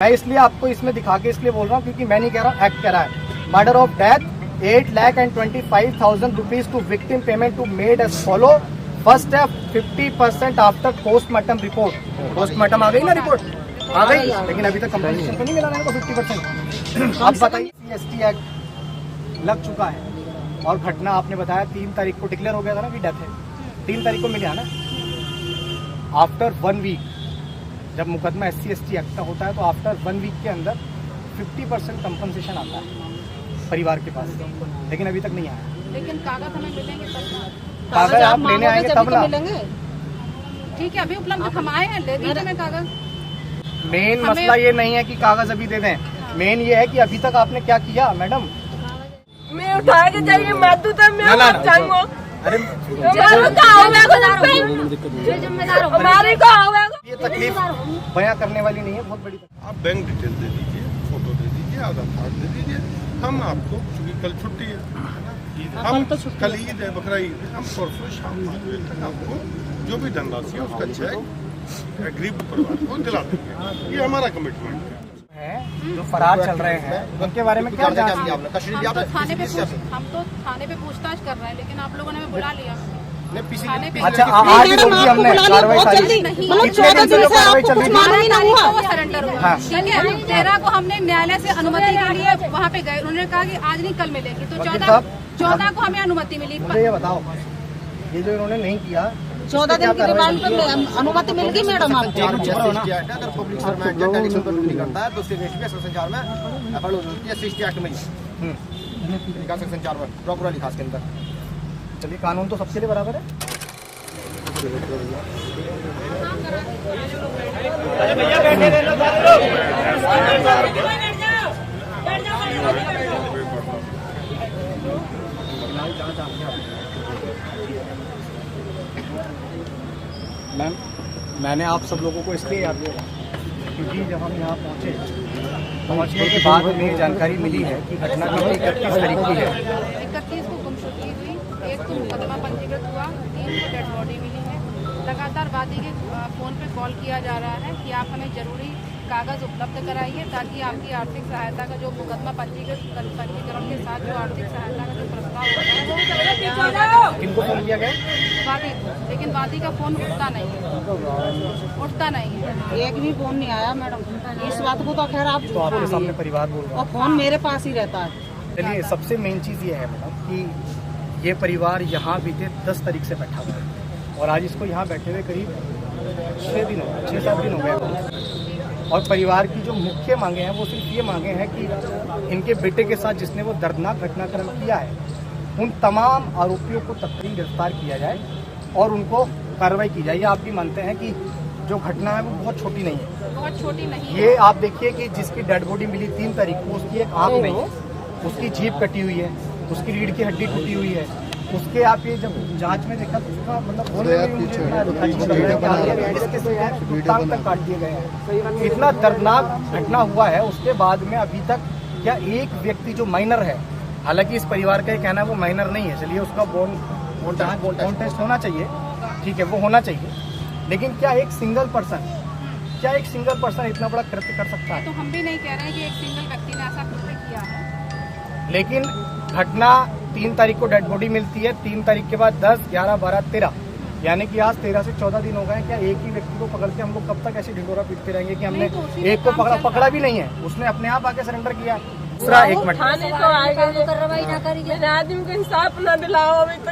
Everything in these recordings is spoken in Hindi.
मैं इसलिए आपको इसमें दिखा के इसलिए बोल रहा हूँ क्योंकि मैं नहीं कह रहा हूँ, एक्ट कह रहा है। Murder of death 8,25,000 rupees to victim payment to made as follow. First है 50% आफ्टर पोस्टमार्टम रिपोर्ट। पोस्टमार्टम आ गई ना रिपोर्ट, आ गई, लेकिन अभी तक कंपनसेशन तो नहीं मिला ना 50%। अब बताइए, ST एक्ट लग चुका है और घटना आपने बताया 3 तारीख को डिक्लेयर हो गया था ना कि डेथ है। 3 तारीख को मिला ना। आफ्टर 1 वीक जब मुकदमा SC/ST एक्ट का होता है तो आफ्टर 1 वीक के अंदर 50% कंपनसेशन आता है परिवार के पास, लेकिन अभी तक नहीं आया। लेकिन कागज हमें मिलेंगे तब ना। कागज आप लेने आएंगे तब ना। ठीक है, अभी उपलब्ध हम आए हैं, ले दीजिए मैं कागज। मेन मसला ये नहीं है कि कागज अभी दे दें, मेन ये है कि अभी तक आपने क्या किया मैडम। मैं उठा के चाहिए मातू तब मैं मर जाऊंगा। अरे हमारे को ये तकलीफ बयां करने वाली नहीं है, बहुत बड़ी तकलीफ। आप बैंक डिटेल दे दीजिए, फोटो दे दीजिए, आधार कार्ड दे दीजिए। हम आपको, क्योंकि कल छुट्टी है, हम कल ईद है, बकरा ईद है, हम परसों शाम 5 बजे तक आपको जो भी धनराशि है उसका चेक गरीब परिवार को दिला देंगे। ये हमारा कमिटमेंट है। जो फरार चल रहे हैं उनके बारे में क्या जांच की आपने? हम तो थाने पे पूछताछ कर रहे हैं, लेकिन आप लोगों ने हमें बुला लिया। अच्छा, आज होगी हमने कार्रवाई सारी, कितने दिन से कार्रवाई चल रही थी? सरेंडर हुआ, ठीक है। 13 को हमने न्यायालय से अनुमति के लिए वहाँ पे गए, उन्होंने कहा कि आज नहीं कल मिलेगी, तो 14 को हमें अनुमति मिली। मुझे ये बताओ, ये जो इन्होंने नहीं किया 14 दिन की रिमांड पर अनुमति मिल गई मैडम आपको? अगर पब्लिक सर्वेंट एडिक्शन पर नहीं करता है तो उसके सेक्शन 4 में एफआईआर होती है। SC/ST एक्ट में लिखा सेक्शन 4 में प्रॉपर लिखा इसके अंदर। चलिए, कानून तो सबके लिए बराबर है। मैम, मैंने आप सब लोगों को इसलिए याद किया क्योंकि जब हम यहाँ पहुँचने के बाद हमें जानकारी मिली है कि घटना की 31 तारीख की है। 31 को गुमशुदगी हुई, 1 को मुकदमा पंजीकृत हुआ, 3 को डेड बॉडी मिली है। लगातार वादी के फोन पे कॉल किया जा रहा है कि आप हमें जरूरी कागज उपलब्ध कराइए ताकि आपकी आर्थिक सहायता का जो मुकदमा पंजीकरण के साथ जो आर्थिक सहायता का जो प्रस्ताव होता है किनको फोन किया गया? वादी को, लेकिन वादी का फोन उठता नहीं है। एक भी फोन नहीं आया मैडम। इस बात को तो खैर आप तो आपके सामने परिवार बोल रहा है और फोन मेरे पास ही रहता है। चलिए, सबसे मेन चीज़ ये है मैडम कि ये परिवार यहाँ बीते 10 तारीख से बैठा हुआ है और आज इसको यहाँ बैठे हुए करीब 6-7 दिन हो गए। और परिवार की जो मुख्य मांगे हैं वो सिर्फ ये मांगे हैं कि इनके बेटे के साथ जिसने वो दर्दनाक घटनाक्रम किया है उन तमाम आरोपियों को तत्काल गिरफ्तार किया जाए और उनको कार्रवाई की जाए। ये आप भी मानते हैं कि जो घटना है वो बहुत छोटी नहीं है, बहुत छोटी नहीं है। ये आप देखिए कि जिसकी डेड बॉडी मिली 3 तारीख को, उसकी एक आँख नहीं है, उसकी जीभ कटी हुई है, उसकी रीढ़ की हड्डी टूटी हुई है। उसके आप ये जब जांच में देखा तो उसका मतलब टांग तक काट दिए गए हैं। इतना दर्दनाक घटना हुआ है, उसके बाद में अभी तक क्या एक व्यक्ति जो माइनर है, हालांकि इस परिवार का ये कहना है वो माइनर नहीं है, चलिए उसका बोन टेस्ट होना चाहिए, ठीक है, वो होना चाहिए, लेकिन क्या एक सिंगल पर्सन इतना बड़ा कृत्य कर सकता है? तो हम भी नहीं कह रहे हैं कि एक सिंगल व्यक्ति ने ऐसा कृत्य किया है, लेकिन घटना 3 तारीख को डेड बॉडी मिलती है, 3 तारीख के बाद 10, 11, 12, 13, यानी कि आज 13 से 14 दिन हो गए। क्या एक ही व्यक्ति को पकड़ के हम लोग कब तक ऐसे ढिंडोरा पीटते रहेंगे कि हमने एक को पकड़ा भी नहीं है, उसने अपने आप आके सरेंडर किया। दूसरा, एक मिनट,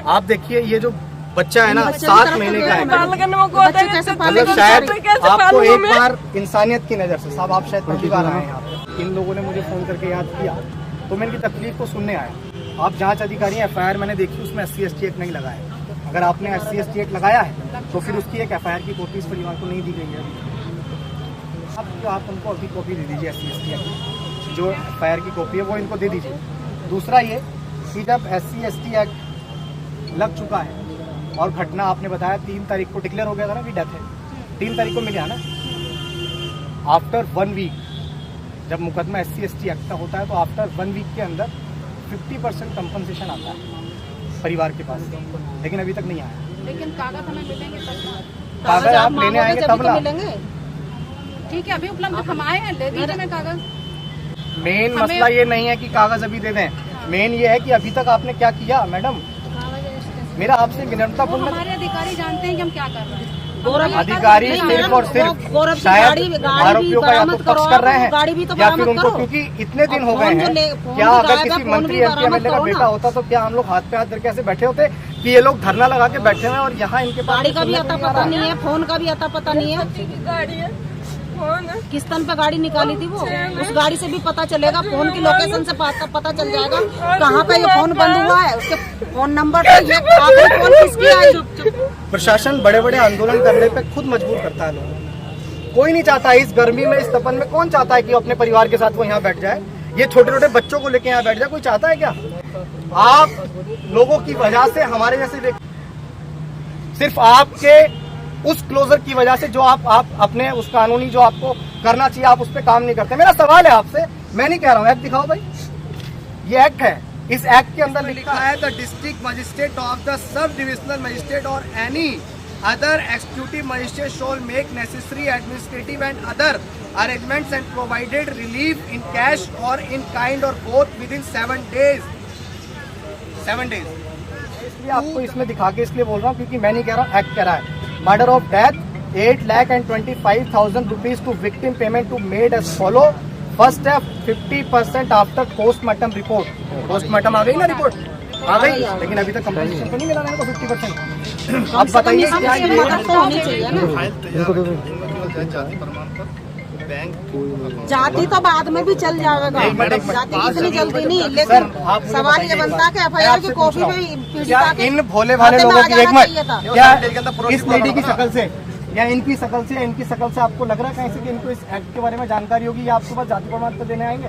आप देखिए ये जो बच्चा है ना 7 महीने का है, मतलब शायद आपको एक बार इंसानियत की नज़र से, साहब आप शायद पहली बार आए हैं यहाँ पे, इन लोगों ने मुझे फ़ोन करके याद किया तो मैं इनकी तकलीफ को सुनने आया। आप जांच अधिकारी, FIR मैंने देखी, उसमें SC/ST एक्ट नहीं लगाया। अगर आपने SC/ST एक्ट लगाया है तो फिर उसकी एक FIR की कॉपी इस परिवार को नहीं दी गई है। आप उनको अभी कॉपी दे दीजिए SC/ST एक्ट, जो FIR की कॉपी है वो इनको दे दीजिए। दूसरा ये कि जब SC/ST एक्ट लग चुका है और घटना आपने बताया 3 तारीख को डिक्लेयर हो गया था ना कि डेथ है, 3 तारीख को मिला ना। आफ्टर 1 वीक जब मुकदमा SC/ST एक्ट का होता है तो आफ्टर 1 वीक के अंदर 50% कंपनसेशन आता है परिवार के पास, लेकिन अभी तक नहीं आया। लेकिन कागज हमें मिलेंगे तब ना। कागज आप लेने आएंगे तब ना। ठीक है, अभी उपलब्ध हम आए हैं, ले दीजिए मैं कागज। मेन मसला ये नहीं है कि कागज अभी दे दें, मेन ये है कि अभी तक आपने क्या किया मैडम। मेरा आपसे विनम्रतापूर्ण, हमारे अधिकारी जानते हैं कि हम क्या कर रहे हैं। अधिकारी सिर्फ और सिर्फ शायद आरोपियों का या तो पक्ष कर रहे हैं या फिर उनको, क्योंकि इतने दिन हो गए हैं। क्या अगर किसी मंत्री एमपी एमएलए का बेटा होता तो क्या हम लोग हाथ पे हाथ धर के ऐसे बैठे होते कि ये लोग धरना लगा के बैठे हुए और यहाँ इनके पास गाड़ी का भी अता पता नहीं है, फोन का भी अता पता नहीं है। गाड़ी है, फोन है। किस तन पे गाड़ी निकाली थी वो, उस गाड़ी से भी पता चलेगा, फोन की लोकेशन से पता चल जाएगा कहाँ पे ये फोन बंद हुआ है, उसके फोन नंबर पे ये आखिरी फोन किसकी आई। प्रशासन बड़े बड़े आंदोलन करने पे खुद मजबूर करता है लोगों को। कोई नहीं चाहता इस गर्मी में, इस तपन में कौन चाहता है कि अपने परिवार के साथ वो यहाँ बैठ जाए, ये छोटे छोटे बच्चों को लेके यहाँ बैठ जाए, कोई चाहता है क्या? आप लोगों की वजह से हमारे जैसे सिर्फ आपके उस क्लोजर की वजह से जो आप अपने उस कानूनी जो आपको करना चाहिए आप उस पर काम नहीं करते। मेरा सवाल है आपसे, मैं नहीं कह रहा हूँ, एक्ट दिखाओ भाई, ये एक्ट है, इस एक्ट के अंदर लिखा है the district magistrate of the sub divisional magistrate और any other executive magistrate shall make necessary administrative and other arrangements and provided relief in cash और इन काइंड और both within 7 days। 7 days इसलिए आपको इसमें दिखा के इसलिए बोल रहा हूँ क्योंकि मैं नहीं कह रहा हूँ, एक्ट कह रहा है। Murder of death 8,25,000 rupees to victim payment to made as follow। First step 50% after postmortem report. Postmortem आ गई ना रिपोर्ट, आ गई, लेकिन अभी तक कंपनसेशन तो नहीं मिला ना 50%। अब बताइए क्या जाति तो बाद में भी चल जाएगा, जाति इतनी जल्दी नहीं, लेकिन सवाल ये बनता है कि एफआईआर की कॉपी में क्या इन भोले भाले लोगों की एक मिनट, क्या इस लेडी की शक्ल से या इनकी शक्ल से आपको लग रहा है कहीं से कि इनको इस एक्ट के बारे में जानकारी होगी या आपके पास जाति प्रमाण पत्र देने आएंगे?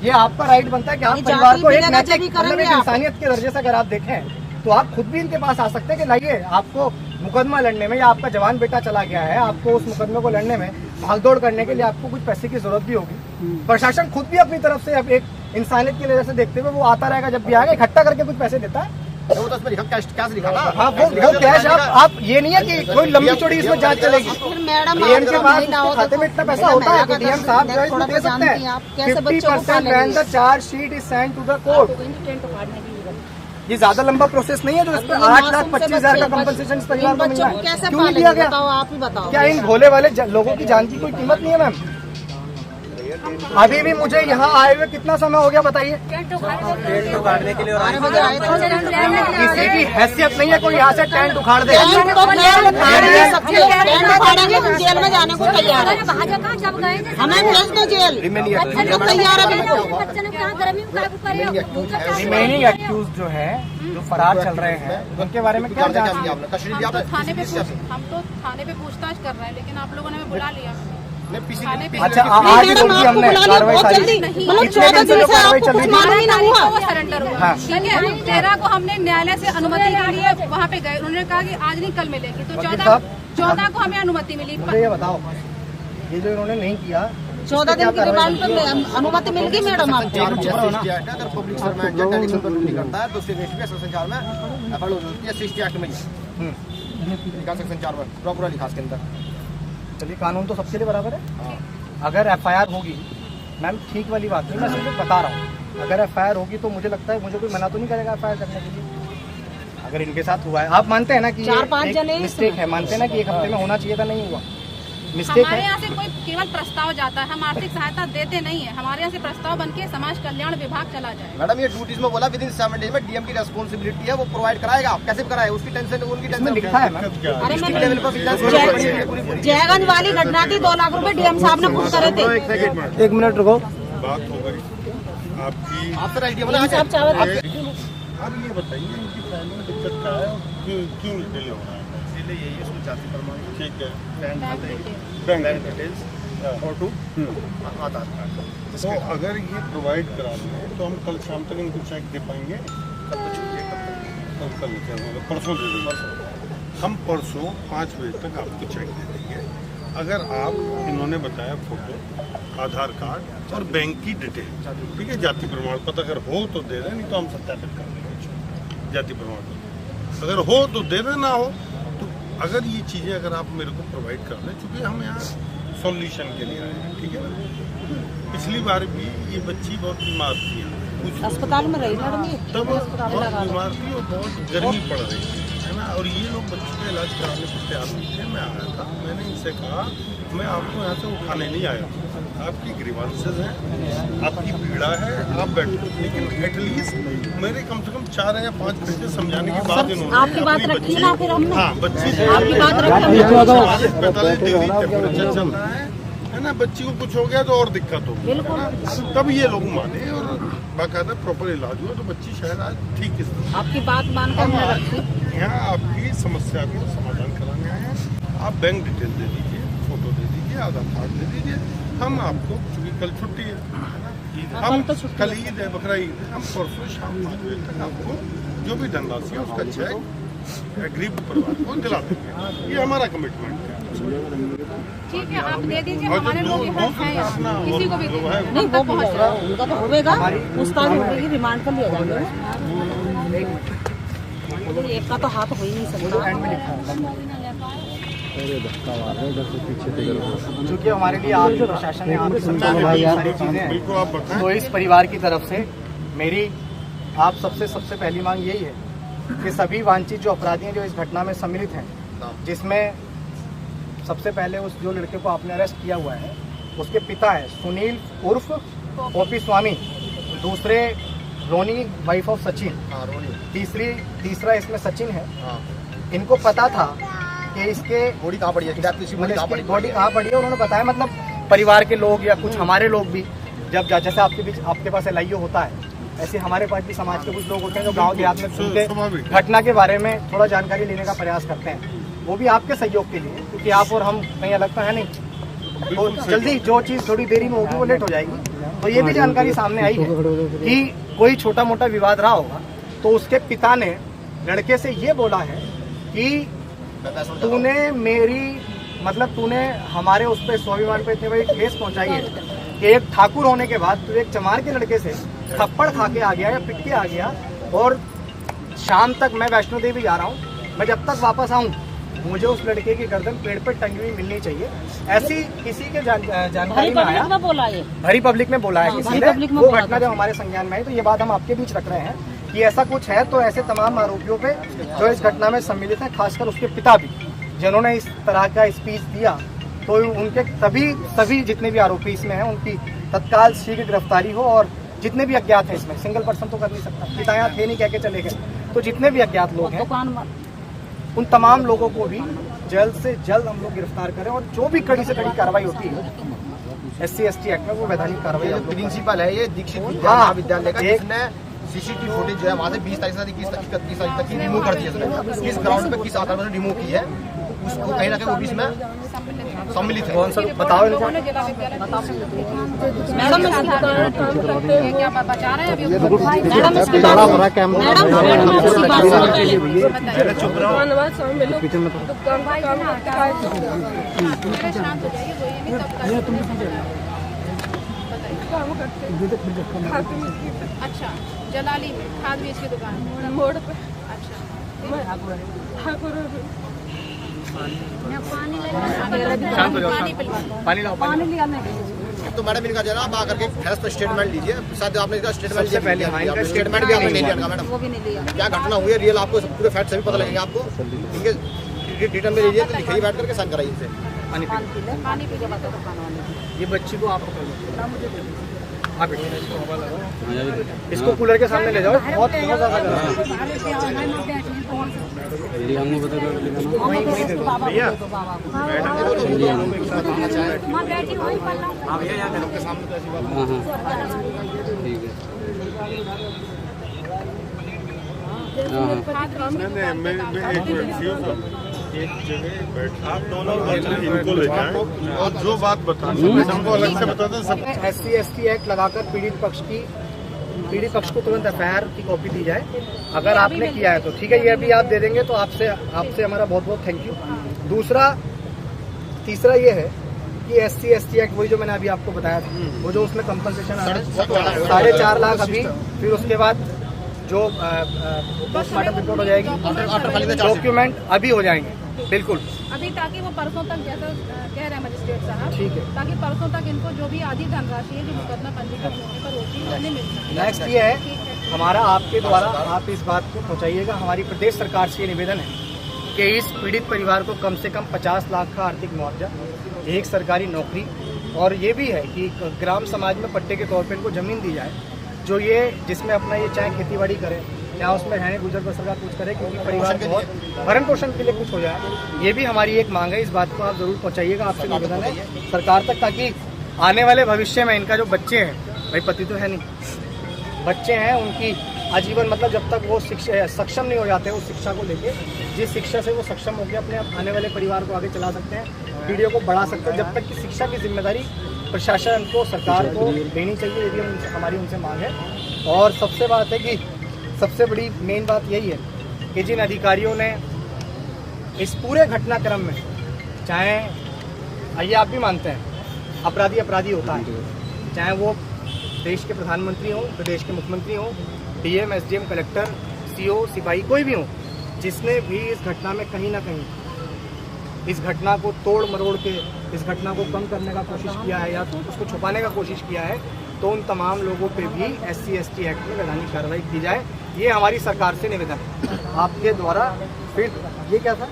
ये आपका राइट बनता है कि आप परिवार को एक नैतिक मतलब एक इंसानियत के दर्जे से अगर आप देखें तो आप खुद भी इनके पास आ सकते हैं कि लाइए, आपको मुकदमा लड़ने में या आपका जवान बेटा चला गया है, आपको उस मुकदमे को लड़ने में भागदौड़ करने के लिए आपको कुछ पैसे की जरूरत भी होगी। प्रशासन खुद भी अपनी तरफ से अब एक इंसानियत की नजर से देखते हुए वो आता रहेगा, जब भी आएगा इकट्ठा करके कुछ पैसे देता है। वो तो उसमें लिखा कैश लिखा था। हाँ वो कैश आप ये नहीं है कि कोई लंबी चौड़ी इसमें जांच चलेगी। डीएम के पास खाते में इतना पैसा होता है कि डीएम साहब जो है इसमें दे सकते हैं 50% when the charge sheet is send to the court. ये ज्यादा लंबा प्रोसेस नहीं है जो इसमें 8,25,000 का कंपनसेशन इस परिवार को मिला है, क्यों नहीं दिया गया? आप ही बताओ, क्या इन भोले वाले लोगों की जान की कोई कीमत नहीं है मैम? अभी भी मुझे यहाँ आए हुए कितना समय हो गया बताइए? किसी की हैसियत नहीं है कोई यहाँ से टेंट उखाड़ दे। जेल में जाने को तैयार है, हमें भेज दो जेल, तैयार है। रिमेनिंग एक्यूज जो है जो फरार चल रहे हैं उनके बारे में क्या जांच की? हम तो थाने पे पूछताछ कर रहे हैं, लेकिन आप लोगों ने हमें बुला लिया। अच्छा आज ही बोल दी हमने कार्रवाई सारी, इतने दिन से जो कार्रवाई चल रही थी वो सरेंडर हुआ। ठीक है, 13 को हमने न्यायालय से अनुमति के लिए वहाँ पे गए, उन्होंने कहा कि आज नहीं कल मिलेगी, तो 14 को हमें अनुमति मिली। मुझे ये बताओ, ये जो इन्होंने नहीं किया 14 दिन की रिमांड पर अनुमति मिल गई मैडम आपको? अगर पब्लिक सर्वेंट या टेलीविजन पर ड्यूटी करता है तो उसके अगेंस्ट भी सेक्शन 4 में एफआईआर हो जाती है। 60 एक्ट में सेक्शन 4 में प्रॉपर लिखा के अंदर। चलिए, कानून तो सबके लिए बराबर है। अगर एफआईआर होगी मैम, ठीक वाली बात नहीं, मैं सिर्फ बता रहा हूँ, अगर एफआईआर होगी तो मुझे लगता है मुझे कोई मना तो नहीं करेगा एफआईआर करने के लिए। अगर इनके साथ हुआ है, आप मानते हैं ना कि 4-5 जने मिस्टेक है, मानते हैं ना कि 1 हफ्ते में होना चाहिए था, नहीं हुआ, मिस्टेक हमारे है। यहाँ से कोई केवल प्रस्ताव जाता है, हम आर्थिक सहायता देते नहीं है, हमारे यहाँ से प्रस्ताव बनके समाज कल्याण विभाग चला जाए। मैडम ये ड्यूटीज में बोला विद इन 7 डेज में डीएम की रेस्पॉन्सिबिलिटी है, वो प्रोवाइड कराएगा। कैसे कराए उसकी टेंशन, उनकी टेंशन लिखा है मैम। अरे लेवल पर जयगंज वाली घटना थी, 2 लाख रुपए डीएम साहब ने बुक करे थे। 1 मिनट रुको, बात हो गई आपकी, आपसे आइडिया बना साहब चाहे अब ये बताइए इनकी फैमिली में दिक्कत क्या है और क्यों डिले हो रहा है? इसलिए यही है, उसमें जाति प्रमाण, ठीक है, बैंक डिटेल्स और आधार कार्ड। तो अगर ये प्रोवाइड करा दें तो हम कल शाम तक इनको चेक दे पाएंगे? कल परसों दे देंगे हम, परसों 5 बजे तक आपको चेक दे देंगे। अगर आप, इन्होंने बताया फोटो, आधार कार्ड और बैंक की डिटेल, ठीक है, जाति प्रमाण पत्र अगर हो तो दे दें, नहीं तो हम सत्यापित कर देंगे जाति प्रमाण पत्र। अगर हो तो दे दें, ना हो तो अगर ये चीज़ें अगर आप मेरे को प्रोवाइड कर दें, चूँकि हम यहाँ सॉल्यूशन के लिए आए हैं, ठीक है ना। पिछली बार भी ये बच्ची बहुत बीमार थी, कुछ अस्पताल में रही मैडम ये तब बहुत बीमार थी और बहुत गर्मी पड़ रही थी, है ना। और ये लोग बच्ची का इलाज कराने को तैयार नहीं थे। मैं आया था, मैंने इनसे कहा मैं आपको यहाँ से उठाने नहीं आया, आपकी ग्रीवांसेस हैं, आपकी पीड़ा है, आप बैठो, लेकिन एटलीस्ट मेरे कम से कम 4 या 5 घंटे समझाने के बाद इन्होंने आपकी बात अपनी रखी ना फिर हमने हाँ बच्ची आपकी बात रखी 45 डिग्री टेम्परेचर चल रहा है ना, बच्ची को कुछ हो गया तो और दिक्कत होगी, है ना। तब ये लोग माने और बाकायदा प्रॉपर इलाज हुआ तो बच्ची शायद आज ठीक है। आपकी बात मानकर हमने रखी। यहाँ आपकी समस्या को समाधान कराने आए हैं। आप बैंक डिटेल दे दीजिए, फोटो दे दीजिए, आधार कार्ड दे दीजिए, हम आपको, क्योंकि कल छुट्टी है ना, हम कल ईद है, बकरा ईद है, हम परसों शाम 5 बजे तक आपको जो भी धनराशि है उसका चेक गरीब परिवार को दिला देंगे। ये हमारा कमिटमेंट है। ठीक है, आप दे दीजिए, हमारे लोग यहाँ हैं यहाँ, किसी को भी दे दीजिए। नहीं वो पहुँच रहा है, उनका तो होगा, पूछताछ होगी, रिमांड पर लिया जाएगा। एक का तो हाथ हो ही नहीं सकता। क्योंकि हमारे लिए आप जो प्रशासन है, आपकी सरकार में सारी चीजें हैं, तो इस परिवार की तरफ से मेरी आप सबसे पहली मांग यही है कि सभी वांछित जो अपराधी हैं जो इस घटना में सम्मिलित हैं, जिसमें सबसे पहले उस जो लड़के को आपने अरेस्ट किया हुआ है उसके पिता है सुनील उर्फ ओपी स्वामी, दूसरे रोनी वाइफ ऑफ सचिन, तीसरा इसमें सचिन है। इनको पता था कि इसके बॉडी कहाँ पड़ी है, बॉडी कहाँ पड़ी है, उन्होंने बताया। मतलब परिवार के लोग या कुछ हमारे लोग भी जब जैसे आपके पास LIO होता है, ऐसे हमारे पास भी समाज के कुछ लोग होते हैं जो गांव देहात में सुन के घटना के बारे में थोड़ा जानकारी लेने का प्रयास करते हैं। वो भी आपके सहयोग के लिए, क्योंकि आप और हम कहीं अलग तो है नहीं, तो जल्दी जो चीज़ थोड़ी देरी में होगी वो लेट हो जाएगी। तो ये भी जानकारी सामने आई है कि कोई छोटा मोटा विवाद रहा होगा, तो उसके पिता ने लड़के से ये बोला है कि तूने हमारे उस पर स्वाभिमान पे इतनी बड़ी ठेस पहुंचाई है कि एक ठाकुर होने के बाद तू एक चमार के लड़के से थप्पड़ खा के आ गया या पिट के आ गया, और शाम तक मैं वैष्णो देवी जा रहा हूँ, मैं जब तक वापस आऊँ मुझे उस लड़के की गर्दन पेड़ पर टंगी हुई मिलनी चाहिए। ऐसी किसी के जानकारी में आया, भरी पब्लिक में बोला है किसी ने, वो घटना जब हमारे संज्ञान में आई, तो ये बात हम आपके बीच रख रहे हैं कि ऐसा कुछ है। तो ऐसे तमाम आरोपियों पे जो इस घटना में सम्मिलित हैं, खासकर उसके पिता भी, जिन्होंने इस तरह का स्पीच दिया, तो उनके सभी जितने भी आरोपी इसमें हैं उनकी तत्काल शीघ्र गिरफ्तारी हो, और जितने भी अज्ञात हैं, इसमें सिंगल पर्सन तो कर नहीं सकता, पिता यहाँ थे नहीं कह के चले गए, तो जितने भी अज्ञात लोग हैं उन तमाम लोगों को भी जल्द से जल्द हम लोग गिरफ्तार करें, और जो भी कड़ी से कड़ी कार्रवाई होती है SC/ST एक्ट में वो वैधानिक कार्रवाई। प्रिंसिपल है ये दीक्षित विद्यालय का, जिसने CCTV फुटेज जो है वहाँ से 20 तारीख से 31 तारीख तक की रिमूव कर दी है। किस ग्राउंड पे किस आधार पर रिमूव की है, उसको कहीं ना कहीं वो भी इसमें सम्मिलित है। कौन सा बताओ इनको। मैडम क्या बचा रहे हैं अभी? शांत हो जाइए, वो ये नहीं अच्छा, जलाली में खाद बीज की दुकान मोड़ पे। अच्छा, पानी लिया मैं। तो मैडम इनका जरा आप आकर के ठहर तो स्टेटमेंट लीजिए, शायद आपने इसका स्टेटमेंट सबसे पहले स्टेटमेंट भी आपने नहीं लिया मैडम, वो भी नहीं लिया। क्या घटना हुई है रियल, आपको पूरे फैक्ट सभी पता लगेंगे आपको। इनके डिटेल में लीजिए, तो लिखिए बैठ करके साइन कराइए इनसे। पानी पी के बात है। ये बच्ची को आप आप इसको कूलर के सामने ले जाओ, बहुत ज्यादा भैया एक जगह बैठ, आप दोनों इनको ले जाएं और जो बात बतानी है हमको अलग से बता दें। सब SC/ST एक्ट लगाकर पीड़ित पक्ष को तुरंत FIR की कॉपी दी जाए। अगर आपने किया है तो ठीक है, ये भी आप दे देंगे तो आपसे हमारा बहुत बहुत थैंक यू। तीसरा ये है कि SC/ST एक्ट वही जो मैंने अभी आपको बताया था, वो जो उसमें कंपनसेशन आ रहा है 4.5 लाख अभी, फिर उसके बाद जो पोस्टमार्टम रिपोर्ट हो जाएगी, डॉक्यूमेंट अभी हो जाएंगे बिल्कुल अभी, ताकि वो परसों तक, जैसा कह रहे हैं मजिस्ट्रेट साहब, ठीक है। ताकि परसों तक इनको जो भी आधी धनराशि है जो मुकदमा पंजीकृत होने पर होती है उन्हें मिल सके। नेक्स्ट ये है हमारा, आपके द्वारा आप इस बात को पहुंचाइएगा, हमारी प्रदेश सरकार से ये निवेदन है कि इस पीड़ित परिवार को कम से कम 50 लाख का आर्थिक मुआवजा, एक सरकारी नौकरी, और ये भी है कि ग्राम समाज में पट्टे के तौर पर इनको ज़मीन दी जाए, जो ये जिसमें अपना ये चाहे खेतीबाड़ी करे या उसमें रहने गुजर बसर का कुछ करे, क्योंकि परिवार बहुत भरण पोषण के लिए कुछ हो जाए। ये भी हमारी एक मांग है, इस बात को आप जरूर पहुंचाइएगा, आपसे निवेदन है सरकार तक, ताकि आने वाले भविष्य में इनका जो बच्चे हैं, भाई पति तो है नहीं, बच्चे हैं, उनकी आजीवन मतलब जब तक वो शिक्षा सक्षम नहीं हो जाते उस शिक्षा को लेके, जिस शिक्षा से वो सक्षम होकर अपने आने वाले परिवार को आगे चला सकते हैं, पीढ़ियों को बढ़ा सकते हैं, जब तक कि शिक्षा की जिम्मेदारी प्रशासन को, सरकार को देनी चाहिए, ये भी हमारी उनसे मांग है। और सबसे बात है कि सबसे बड़ी मेन बात यही है कि जिन अधिकारियों ने इस पूरे घटनाक्रम में, चाहे आइए आप भी मानते हैं अपराधी अपराधी होता है, चाहे वो देश के प्रधानमंत्री हों, प्रदेश के मुख्यमंत्री हों, डीएम, एसडीएम, कलेक्टर, सीओ, सिपाही, कोई भी हो, जिसने भी इस घटना में कहीं ना कहीं इस घटना को तोड़ मरोड़ के इस घटना को कम करने का कोशिश किया है या तो उसको छुपाने का कोशिश किया है, तो उन तमाम लोगों पे भी SC/ST एक्ट में वैधानिक कार्रवाई की जाए। ये हमारी सरकार से निवेदन है आपके द्वारा। फिर ये क्या था,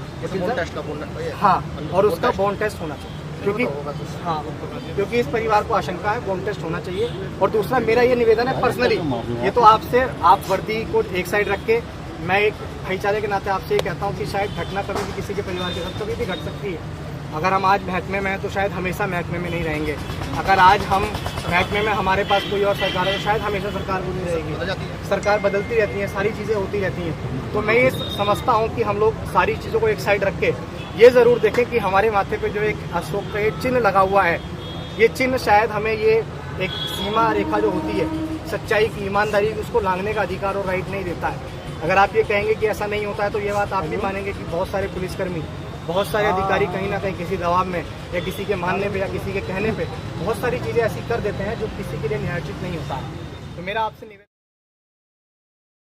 हाँ, और उसका बॉन्ड टेस्ट होना चाहिए, क्योंकि हाँ, क्योंकि इस परिवार को आशंका है, बॉन्ड टेस्ट होना चाहिए। और दूसरा मेरा ये निवेदन है पर्सनली, ये तो आपसे, आप वर्दी को एक साइड रख के, मैं एक भाईचारे के नाते आपसे ये कहता हूँ कि शायद घटना कभी भी किसी के परिवार के साथ कभी भी घट सकती है। अगर हम आज महकमे में हैं तो शायद हमेशा महकमे में नहीं रहेंगे, अगर आज हम महकमे में हमारे पास कोई और सरकार है तो शायद हमेशा सरकार को नहीं रहेगी, सरकार बदलती रहती है, सारी चीज़ें होती रहती हैं। तो मैं ये समझता हूँ कि हम लोग सारी चीज़ों को एक साइड रख के ये ज़रूर देखें कि हमारे माथे पे जो एक अशोक का एक चिन्ह लगा हुआ है, ये चिन्ह शायद हमें ये एक सीमा रेखा जो होती है सच्चाई की, ईमानदारी की, उसको लांघने का अधिकार और राइट नहीं देता है। अगर आप ये कहेंगे कि ऐसा नहीं होता है तो ये बात आप भी मानेंगे कि बहुत सारे पुलिसकर्मी, बहुत सारे अधिकारी कहीं ना कहीं किसी दबाव में या किसी के मानने पे या किसी के कहने पे बहुत सारी चीज़ें ऐसी कर देते हैं जो किसी के लिए न्यायोचित नहीं होता है। तो मेरा आपसे निवेदन